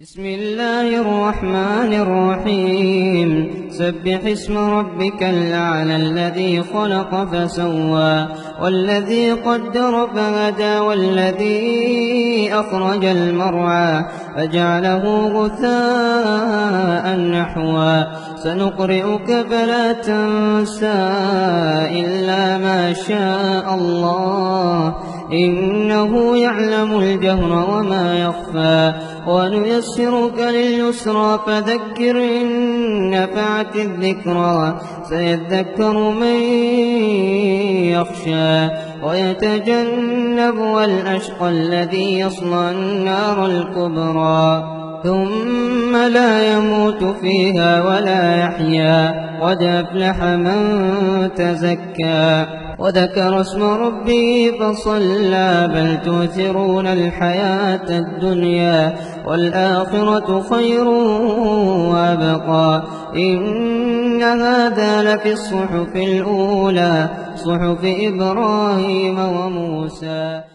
بسم الله الرحمن الرحيم سبح اسم ربك الأعلى الذي خلق فسوى والذي قدر فهدى والذي أخرج المرعى فجعله غثاء نحوا سنقرئك فلا تنسى إلا ما شاء الله إنه يعلم الجهر وما يخفى ونيسرك لليسرى فذكر إن نفعت الذكرى سيذكر من يخشى ويتجنبها الأشقى الذي يصلى النار الكبرى ثم لا يموت فيها ولا يحيا قد أفلح من تزكى وذكر اسم ربه فصلى بل تؤثرون الحياة الدنيا والآخرة خير وأبقى إن هذا لفي الصحف الأولى صحف إبراهيم وموسى.